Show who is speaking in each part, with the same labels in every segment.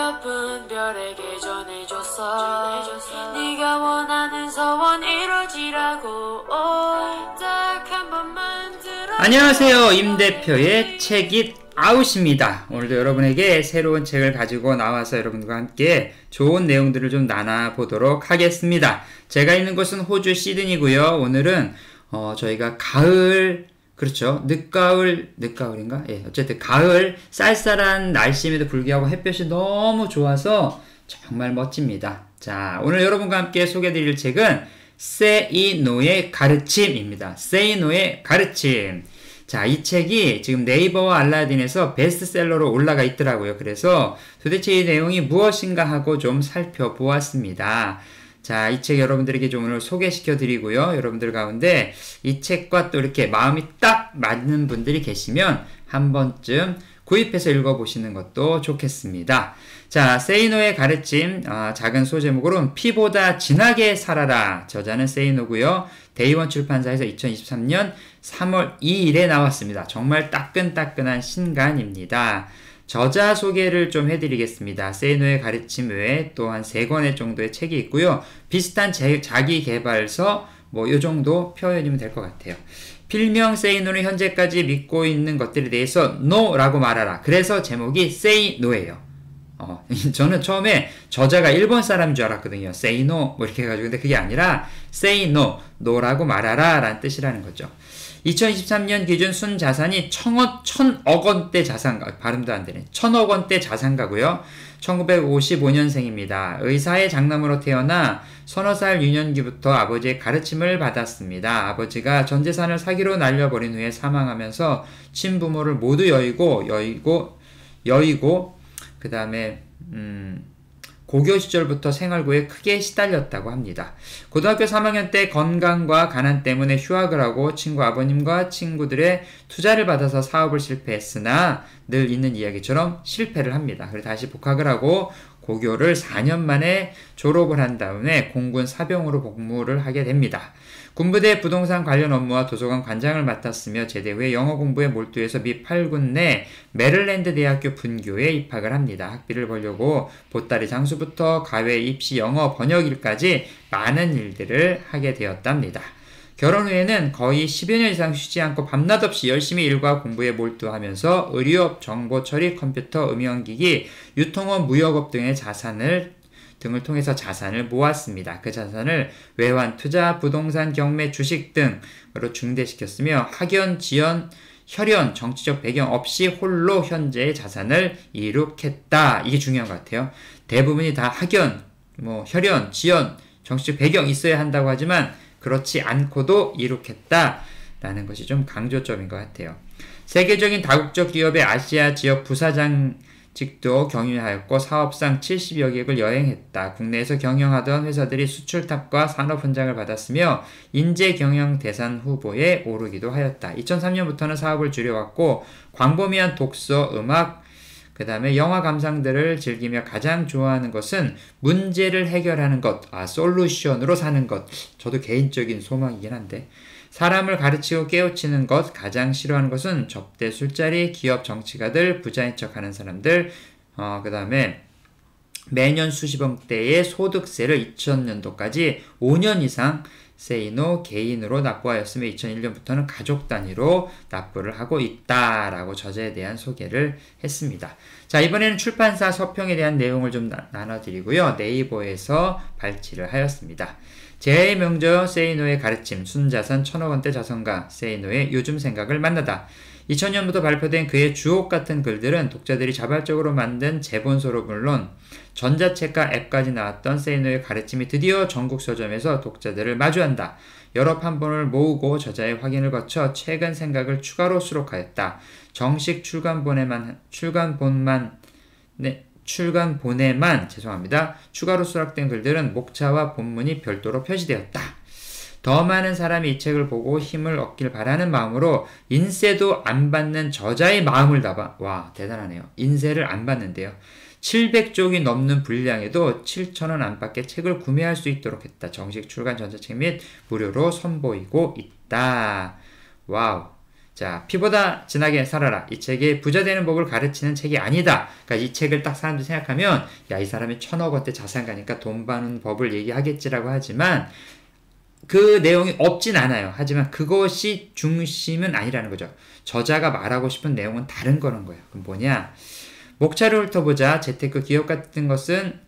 Speaker 1: 예쁜 별에게 전해줬어. 네가 원하는 소원 이루어지라고. 딱 한 번만 들어.
Speaker 2: 안녕하세요, 임 대표의 책잇 아웃입니다. 오늘도 여러분에게 새로운 책을 가지고 나와서 여러분과 함께 좋은 내용들을 좀 나눠보도록 하겠습니다. 제가 있는 곳은 호주 시드니고요. 오늘은 저희가 가을, 그렇죠, 늦가을인가? 예, 어쨌든 가을 쌀쌀한 날씨임에도 불구하고 햇볕이 너무 좋아서 정말 멋집니다. 자, 오늘 여러분과 함께 소개해드릴 책은 Say No의 가르침입니다. Say No의 가르침. 자, 이 책이 지금 네이버와 알라딘에서 베스트셀러로 올라가 있더라고요. 그래서 도대체 이 내용이 무엇인가 하고 좀 살펴보았습니다. 자, 이 책 여러분들에게 좀 오늘 소개시켜 드리고요. 여러분들 가운데 이 책과 또 이렇게 마음이 딱 맞는 분들이 계시면 한 번쯤 구입해서 읽어보시는 것도 좋겠습니다. 자, Say No의 가르침, 작은 소제목으로는 피보다 진하게 살아라. 저자는 Say No고요. 데이원 출판사에서 2023년 3월 2일에 나왔습니다. 정말 따끈따끈한 신간입니다. 저자 소개를 좀 해드리겠습니다. Say No의 가르침 외에 또 한 3권의 정도의 책이 있고요. 비슷한 자기개발서 요 정도 표현이면 될 것 같아요. 필명 Say No는 현재까지 믿고 있는 것들에 대해서 No라고 말하라. 그래서 제목이 Say No예요. 저는 처음에 저자가 일본 사람인 줄 알았거든요. Say No 이렇게 해가지고. 근데 그게 아니라 Say No, No라고 말하라 라는 뜻이라는 거죠. 2023년 기준 순자산이 1000억 원대 자산가, 발음도 안 되네. 1000억 원대 자산가고요. 1955년생입니다. 의사의 장남으로 태어나 서너 살 유년기부터 아버지의 가르침을 받았습니다. 아버지가 전 재산을 사기로 날려버린 후에 사망하면서 친부모를 모두 여의고 그 다음에 고교 시절부터 생활고에 크게 시달렸다고 합니다. 고등학교 3학년 때 건강과 가난 때문에 휴학을 하고 친구 아버님과 친구들의 투자를 받아서 사업을 실패했으나 늘 있는 이야기처럼 실패를 합니다. 그래서 다시 복학을 하고 고교를 4년 만에 졸업을 한 다음에 공군 사병으로 복무를 하게 됩니다. 군부대 부동산 관련 업무와 도서관 관장을 맡았으며 제대 후에 영어 공부에 몰두해서 미 8군 내 메릴랜드 대학교 분교에 입학을 합니다. 학비를 벌려고 보따리 장수부터 가외 입시 영어 번역일까지 많은 일들을 하게 되었답니다. 결혼 후에는 거의 10여 년 이상 쉬지 않고 밤낮 없이 열심히 일과 공부에 몰두하면서 의료업, 정보처리, 컴퓨터, 음영기기, 유통업, 무역업 등을 통해서 자산을 모았습니다. 그 자산을 외환, 투자, 부동산, 경매, 주식 등으로 중대시켰으며 학연, 지연, 혈연, 정치적 배경 없이 홀로 현재의 자산을 이룩했다. 이게 중요한 것 같아요. 대부분이 다 학연, 혈연, 지연, 정치적 배경 있어야 한다고 하지만 그렇지 않고도 이룩했다라는 것이 좀 강조점인 것 같아요. 세계적인 다국적 기업의 아시아 지역 부사장직도 경유하였고 사업상 70여 개국을 여행했다. 국내에서 경영하던 회사들이 수출탑과 산업훈장을 받았으며 인재경영대상 후보에 오르기도 하였다. 2003년부터는 사업을 줄여왔고 광범위한 독서, 음악, 그 다음에 영화 감상들을 즐기며 가장 좋아하는 것은 문제를 해결하는 것, 솔루션으로 사는 것. 저도 개인적인 소망이긴 한데. 사람을 가르치고 깨우치는 것, 가장 싫어하는 것은 접대, 술자리, 기업 정치가들, 부자인 척하는 사람들, 그 다음에 매년 수십억대의 소득세를 2000년도까지 5년 이상 Say No 개인으로 납부하였으며 2001년부터는 가족 단위로 납부를 하고 있다라고 저자에 대한 소개를 했습니다. 자, 이번에는 출판사 서평에 대한 내용을 좀 나눠드리고요. 네이버에서 발췌를 하였습니다. 제야의 명저 Say No의 가르침, 순자산 1000억 원대 자산가 Say No의 요즘 생각을 만나다. 2000년부터 발표된 그의 주옥 같은 글들은 독자들이 자발적으로 만든 제본서로 물론 전자책과 앱까지 나왔던 Say No의 가르침이 드디어 전국 서점에서 독자들을 마주한다. 여러 판본을 모으고 저자의 확인을 거쳐 최근 생각을 추가로 수록하였다. 정식 출간본에만 추가로 수락된 글들은 목차와 본문이 별도로 표시되었다. 더 많은 사람이 이 책을 보고 힘을 얻길 바라는 마음으로 인쇄도 안 받는 저자의 마음을 담아, 와, 대단하네요. 인쇄를 안 받는데요. 700쪽이 넘는 분량에도 7,000원 안팎의 책을 구매할 수 있도록 했다. 정식 출간 전자책 및 무료로 선보이고 있다. 와우. 자, 피보다 진하게 살아라. 이 책이 부자 되는 법을 가르치는 책이 아니다. 그러니까 이 책을 딱 사람들이 생각하면 야, 이 사람이 1,000억 원대 자산가니까 돈 버는 법을 얘기하겠지라고 하지만 그 내용이 없진 않아요. 하지만 그것이 중심은 아니라는 거죠. 저자가 말하고 싶은 내용은 다른 거는 거예요. 그럼 뭐냐? 목차를 훑어보자. 재테크 기업 같은 것은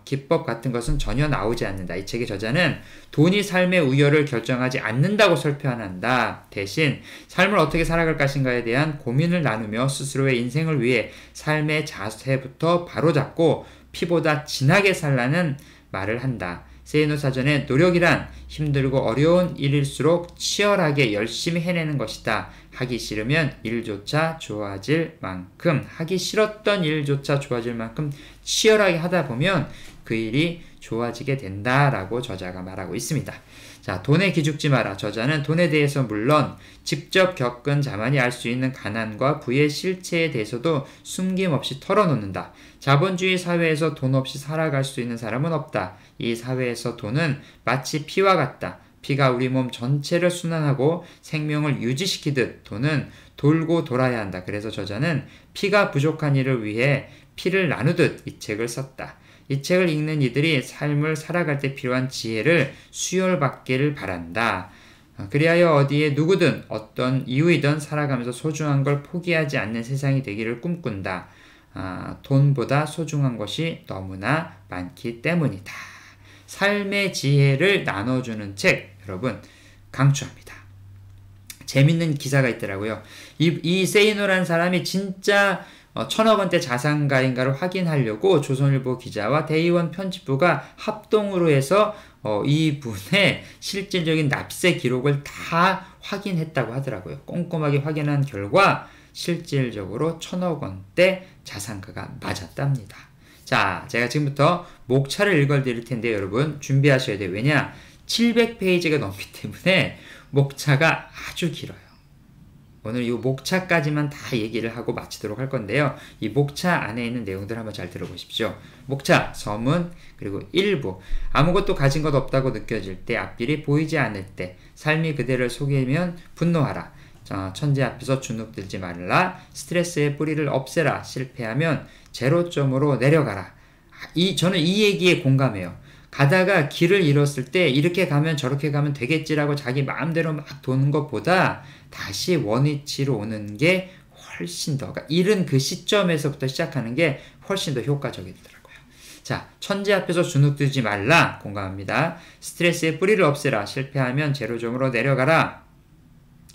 Speaker 2: 기법 같은 것은 전혀 나오지 않는다. 이 책의 저자는 돈이 삶의 우열을 결정하지 않는다고 설명한다. 대신 삶을 어떻게 살아갈 것인가에 대한 고민을 나누며 스스로의 인생을 위해 삶의 자세부터 바로잡고 피보다 진하게 살라는 말을 한다. 세이노 사전에 노력이란 힘들고 어려운 일일수록 치열하게 열심히 해내는 것이다. 하기 싫으면 일조차 좋아질 만큼, 하기 싫었던 일조차 좋아질 만큼 치열하게 하다 보면 그 일이 좋아지게 된다라고 저자가 말하고 있습니다. 자, 돈에 기죽지 마라. 저자는 돈에 대해서 물론 직접 겪은 자만이 알 수 있는 가난과 부의 실체에 대해서도 숨김없이 털어놓는다. 자본주의 사회에서 돈 없이 살아갈 수 있는 사람은 없다. 이 사회에서 돈은 마치 피와 같다. 피가 우리 몸 전체를 순환하고 생명을 유지시키듯 돈은 돌고 돌아야 한다. 그래서 저자는 피가 부족한 이를 위해 피를 나누듯 이 책을 썼다. 이 책을 읽는 이들이 삶을 살아갈 때 필요한 지혜를 수혈받기를 바란다. 그리하여 어디에 누구든 어떤 이유이든 살아가면서 소중한 걸 포기하지 않는 세상이 되기를 꿈꾼다. 돈보다 소중한 것이 너무나 많기 때문이다. 삶의 지혜를 나눠주는 책, 여러분 강추합니다. 재밌는 기사가 있더라고요. 이 세이노라는 사람이 진짜 1,000억 원대 자산가인가를 확인하려고 조선일보 기자와 대의원 편집부가 합동으로 해서 이분의 실질적인 납세 기록을 다 확인했다고 하더라고요. 꼼꼼하게 확인한 결과 실질적으로 1,000억 원대 자산가가 맞았답니다. 자, 제가 지금부터 목차를 읽어드릴 텐데 여러분 준비하셔야 돼요. 왜냐? 700페이지가 넘기 때문에 목차가 아주 길어요. 오늘 이 목차까지만 다 얘기를 하고 마치도록 할 건데요. 이 목차 안에 있는 내용들 한번 잘 들어보십시오. 목차, 서문, 그리고 일부. 아무것도 가진 것 없다고 느껴질 때, 앞길이 보이지 않을 때, 삶이 그대를 속이면 분노하라. 천재 앞에서 주눅들지 말라. 스트레스의 뿌리를 없애라. 실패하면 제로점으로 내려가라. 저는 이 얘기에 공감해요. 가다가 길을 잃었을 때 이렇게 가면 저렇게 가면 되겠지라고 자기 마음대로 막 도는 것보다 다시 원위치로 오는 게 훨씬 더, 그러니까 잃은 그 시점에서부터 시작하는 게 훨씬 더 효과적이더라고요. 자, 천재 앞에서 주눅들지 말라. 공감합니다. 스트레스의 뿌리를 없애라. 실패하면 제로점으로 내려가라.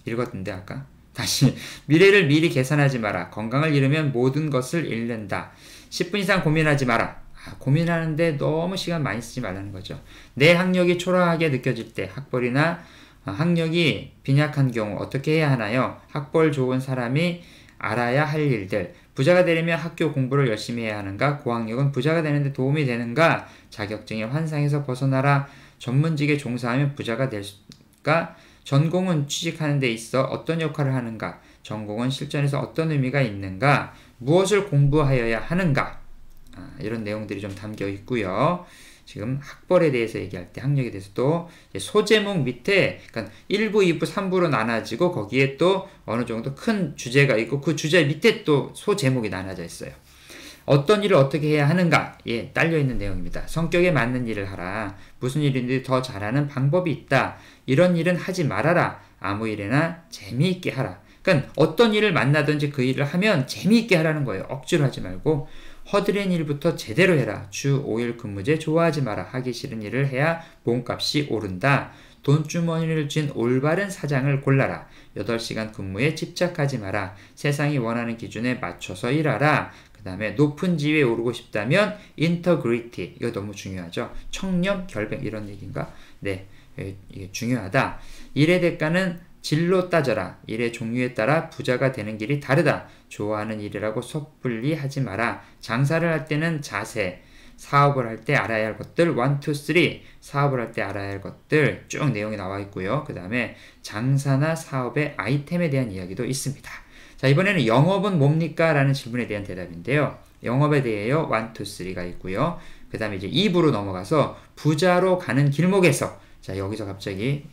Speaker 2: 읽었는데 아까 다시 미래를 미리 계산하지 마라. 건강을 잃으면 모든 것을 잃는다. 10분 이상 고민하지 마라. 고민하는데 너무 시간 많이 쓰지 말라는 거죠. 내 학력이 초라하게 느껴질 때 학벌이나 학력이 빈약한 경우 어떻게 해야 하나요? 학벌 좋은 사람이 알아야 할 일들. 부자가 되려면 학교 공부를 열심히 해야 하는가? 고학력은 부자가 되는데 도움이 되는가? 자격증의 환상에서 벗어나라. 전문직에 종사하면 부자가 될까? 전공은 취직하는 데 있어 어떤 역할을 하는가? 전공은 실전에서 어떤 의미가 있는가? 무엇을 공부하여야 하는가? 이런 내용들이 좀 담겨 있고요. 지금 학벌에 대해서 얘기할 때 학력에 대해서 또 소제목 밑에 그러니까 1부, 2부, 3부로 나눠지고 거기에 또 어느 정도 큰 주제가 있고 그 주제 밑에 또 소제목이 나눠져 있어요. 어떤 일을 어떻게 해야 하는가? 예, 딸려있는 내용입니다. 성격에 맞는 일을 하라. 무슨 일인지 더 잘하는 방법이 있다. 이런 일은 하지 말아라. 아무 일이나 재미있게 하라. 그러니까 어떤 일을 만나든지 그 일을 하면 재미있게 하라는 거예요. 억지로 하지 말고 허드렛 일부터 제대로 해라. 주 5일 근무제 좋아하지 마라. 하기 싫은 일을 해야 몸값이 오른다. 돈주머니를 쥔 올바른 사장을 골라라. 8시간 근무에 집착하지 마라. 세상이 원하는 기준에 맞춰서 일하라. 그 다음에 높은 지위에 오르고 싶다면 인터그리티, 이거 너무 중요하죠. 청렴, 결백 이런 얘기인가? 네, 이게 중요하다. 일의 대가는 질로 따져라. 일의 종류에 따라 부자가 되는 길이 다르다. 좋아하는 일이라고 섣불리 하지 마라. 장사를 할 때는 자세, 사업을 할 때 알아야 할 것들 1, 2, 3 사업을 할 때 알아야 할 것들 쭉 내용이 나와 있고요. 그 다음에 장사나 사업의 아이템에 대한 이야기도 있습니다. 자, 이번에는 영업은 뭡니까? 라는 질문에 대한 대답인데요. 영업에 대해요 1, 2, 3가 있고요. 그 다음에 이제 2부로 넘어가서 부자로 가는 길목에서 자, 여기서 갑자기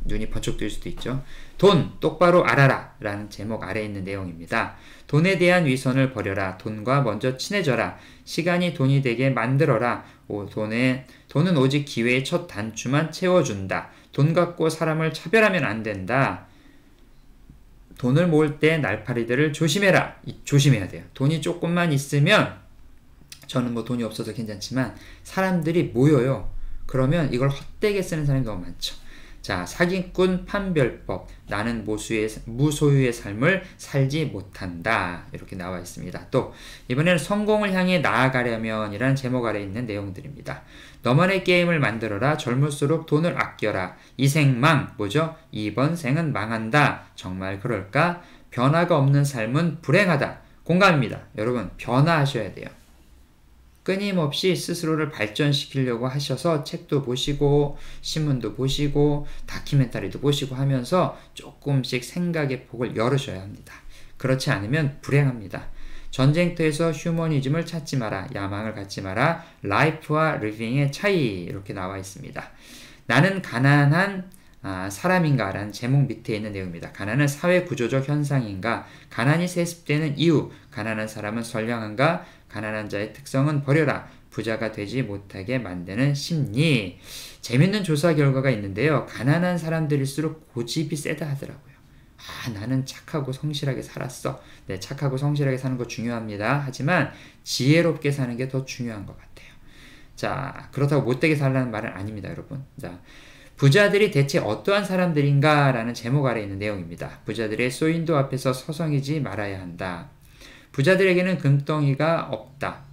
Speaker 2: 눈이 번쩍 뜰 수도 있죠. 돈 똑바로 알아라 라는 제목 아래에 있는 내용입니다. 돈에 대한 위선을 버려라. 돈과 먼저 친해져라. 시간이 돈이 되게 만들어라. 돈은 오직 기회의 첫 단추만 채워준다. 돈 갖고 사람을 차별하면 안 된다. 돈을 모을 때 날파리들을 조심해라. 조심해야 돼요. 돈이 조금만 있으면, 저는 뭐 돈이 없어서 괜찮지만 사람들이 모여요. 그러면 이걸 헛되게 쓰는 사람이 너무 많죠. 자, 사기꾼 판별법. 나는 무소유의 삶을 살지 못한다. 이렇게 나와 있습니다. 또 이번에는 성공을 향해 나아가려면 이라는 제목 아래 있는 내용들입니다. 너만의 게임을 만들어라. 젊을수록 돈을 아껴라. 이 생망. 뭐죠? 이번 생은 망한다. 정말 그럴까? 변화가 없는 삶은 불행하다. 공감입니다. 여러분, 변화하셔야 돼요. 끊임없이 스스로를 발전시키려고 하셔서 책도 보시고 신문도 보시고 다큐멘터리도 보시고 하면서 조금씩 생각의 폭을 열으셔야 합니다. 그렇지 않으면 불행합니다. 전쟁터에서 휴머니즘을 찾지 마라. 야망을 갖지 마라. 라이프와 리빙의 차이. 이렇게 나와 있습니다. 나는 가난한 사람인가? 라는 제목 밑에 있는 내용입니다. 가난은 사회구조적 현상인가? 가난이 세습되는 이유. 가난한 사람은 선량한가? 가난한 자의 특성은 버려라. 부자가 되지 못하게 만드는 심리. 재밌는 조사 결과가 있는데요. 가난한 사람들일수록 고집이 세다 하더라고요. 나는 착하고 성실하게 살았어. 네, 착하고 성실하게 사는 거 중요합니다. 하지만 지혜롭게 사는 게 더 중요한 것 같아요. 자, 그렇다고 못되게 살라는 말은 아닙니다, 여러분. 자, 부자들이 대체 어떠한 사람들인가? 라는 제목 아래 있는 내용입니다. 부자들의 쇼윈도 앞에서 서성이지 말아야 한다. 부자들에게는 금덩이가 없다.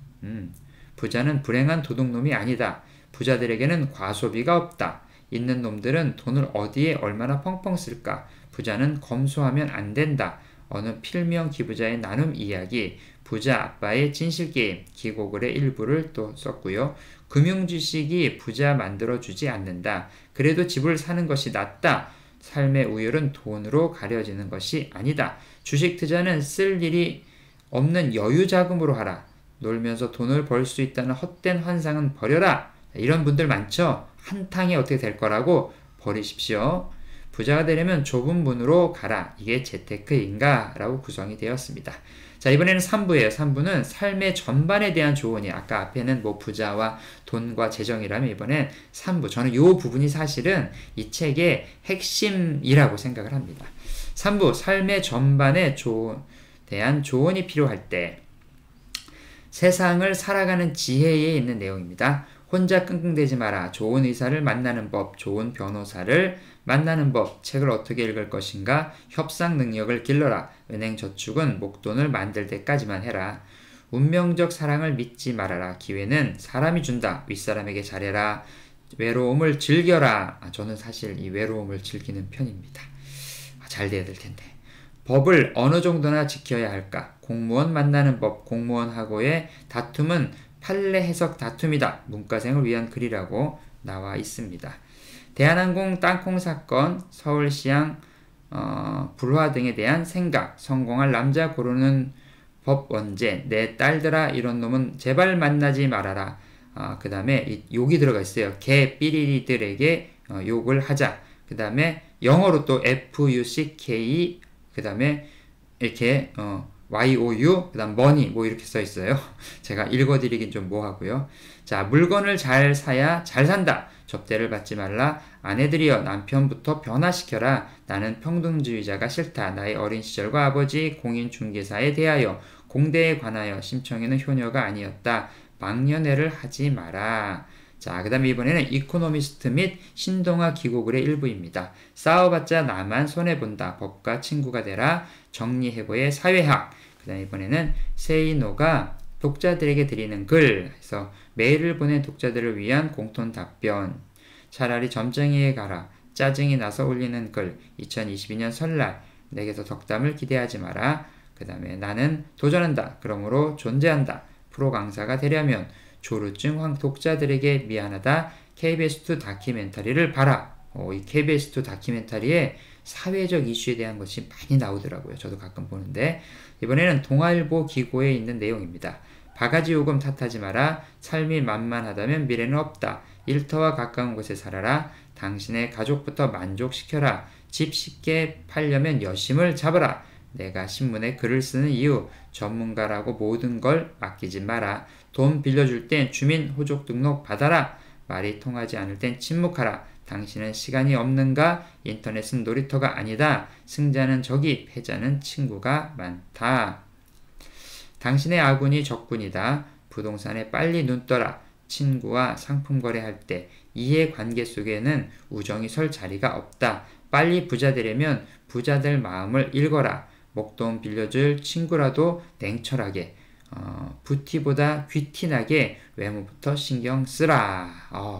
Speaker 2: 부자는 불행한 도둑놈이 아니다. 부자들에게는 과소비가 없다. 있는 놈들은 돈을 어디에 얼마나 펑펑 쓸까? 부자는 검소하면 안 된다. 어느 필명 기부자의 나눔 이야기, 부자 아빠의 진실게임, 기고글의 일부를 또 썼고요. 금융지식이 부자 만들어주지 않는다. 그래도 집을 사는 것이 낫다. 삶의 우열은 돈으로 가려지는 것이 아니다. 주식 투자는 쓸 일이 없는 여유 자금으로 하라. 놀면서 돈을 벌 수 있다는 헛된 환상은 버려라. 이런 분들 많죠? 한탕에 어떻게 될 거라고 버리십시오. 부자가 되려면 좁은 문으로 가라. 이게 재테크인가? 라고 구성이 되었습니다. 자, 이번에는 3부예요. 3부는 삶의 전반에 대한 조언이, 아까 앞에는 뭐 부자와 돈과 재정이라면 이번엔 3부. 저는 이 부분이 사실은 이 책의 핵심이라고 생각을 합니다. 3부, 삶의 전반에 대한 조언이 필요할 때 세상을 살아가는 지혜에 있는 내용입니다. 혼자 끙끙대지 마라. 좋은 의사를 만나는 법, 좋은 변호사를 만나는 법, 책을 어떻게 읽을 것인가, 협상 능력을 길러라. 은행 저축은 목돈을 만들 때까지만 해라. 운명적 사랑을 믿지 말아라. 기회는 사람이 준다. 윗사람에게 잘해라. 외로움을 즐겨라. 저는 사실 이 외로움을 즐기는 편입니다. 잘 돼야 될 텐데. 법을 어느 정도나 지켜야 할까? 공무원 만나는 법, 공무원하고의 다툼은 판례 해석 다툼이다. 문과생을 위한 글이라고 나와 있습니다. 대한항공 땅콩 사건, 서울시향 불화 등에 대한 생각, 성공할 남자 고르는 법 원제, 내 딸들아 이런 놈은 제발 만나지 말아라. 그 다음에 욕이 들어가 있어요. 개 삐리리들에게 욕을 하자. 그 다음에 영어로 또 FUCK, 그 다음에 이렇게 YOU, 그 다음 money 뭐 이렇게 써 있어요. 제가 읽어드리긴 좀 뭐하고요. 자, 물건을 잘 사야 잘 산다. 접대를 받지 말라. 아내들이여 남편부터 변화시켜라. 나는 평등주의자가 싫다. 나의 어린 시절과 아버지 공인중개사에 대하여 공대에 관하여 심청에는 효녀가 아니었다. 망연애를 하지 마라. 자, 그 다음에 이번에는 이코노미스트 및 신동아 기고글의 일부입니다. 싸워봤자 나만 손해본다. 법과 친구가 되라. 정리해고의 사회학. 그 다음에 이번에는 세이노가 독자들에게 드리는 글. 그래서 메일을 보낸 독자들을 위한 공통 답변. 차라리 점쟁이에 가라. 짜증이 나서 올리는 글. 2022년 설날. 내게서 덕담을 기대하지 마라. 그 다음에 나는 도전한다. 그러므로 존재한다. 프로 강사가 되려면 조루증 독자들에게 미안하다. KBS2 다큐멘터리를 봐라. 이 KBS2 다큐멘터리에 사회적 이슈에 대한 것이 많이 나오더라고요. 저도 가끔 보는데 이번에는 동아일보 기고에 있는 내용입니다. 바가지 요금 탓하지 마라. 삶이 만만하다면 미래는 없다. 일터와 가까운 곳에 살아라. 당신의 가족부터 만족시켜라. 집 쉽게 팔려면 여심을 잡아라. 내가 신문에 글을 쓰는 이유, 전문가라고 모든 걸 맡기지 마라. 돈 빌려줄 땐 주민호족등록 받아라. 말이 통하지 않을 땐 침묵하라. 당신은 시간이 없는가? 인터넷은 놀이터가 아니다. 승자는 적이, 패자는 친구가 많다. 당신의 아군이 적군이다. 부동산에 빨리 눈 떠라. 친구와 상품 거래할 때 이해관계 속에는 우정이 설 자리가 없다. 빨리 부자 되려면 부자들 마음을 읽어라. 목돈 빌려줄 친구라도 냉철하게, 부티보다 귀티나게 외모부터 신경 쓰라.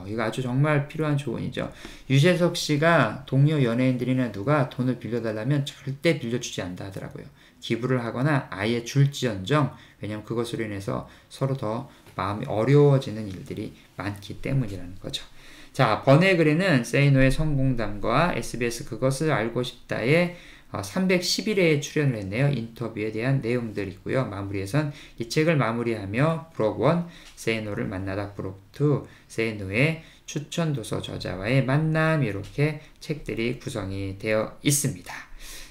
Speaker 2: 이거 아주 정말 필요한 조언이죠. 유재석 씨가 동료 연예인들이나 누가 돈을 빌려달라면 절대 빌려주지 않다 하더라고요. 기부를 하거나 아예 줄지언정, 왜냐면 그것으로 인해서 서로 더 마음이 어려워지는 일들이 많기 때문이라는 거죠. 자, 번외글에는 세이노의 성공담과 SBS 그것을 알고 싶다에 311회에 출연을 했네요. 인터뷰에 대한 내용들이고요. 마무리에선 이 책을 마무리하며 브록 1, 세이노를 만나다 브록 2, 세이노의 추천 도서 저자와의 만남, 이렇게 책들이 구성이 되어 있습니다.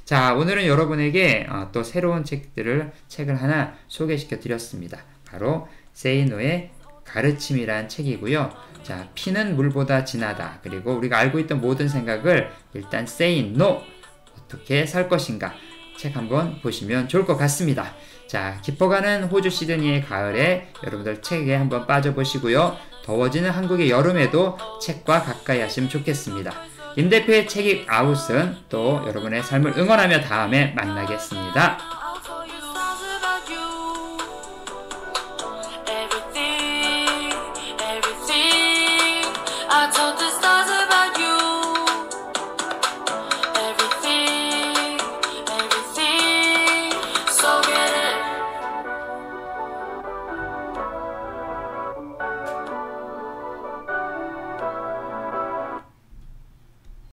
Speaker 2: 자, 오늘은 여러분에게 또 새로운 책을 하나 소개시켜 드렸습니다. 바로 세이노의 가르침이란 책이고요. 자, 피는 물보다 진하다. 그리고 우리가 알고 있던 모든 생각을 일단 say no, 어떻게 살 것인가, 책 한번 보시면 좋을 것 같습니다. 자, 깊어가는 호주 시드니의 가을에 여러분들 책에 한번 빠져보시고요. 더워지는 한국의 여름에도 책과 가까이 하시면 좋겠습니다. 임 대표의 책이 아웃은 또 여러분의 삶을 응원하며 다음에 만나겠습니다.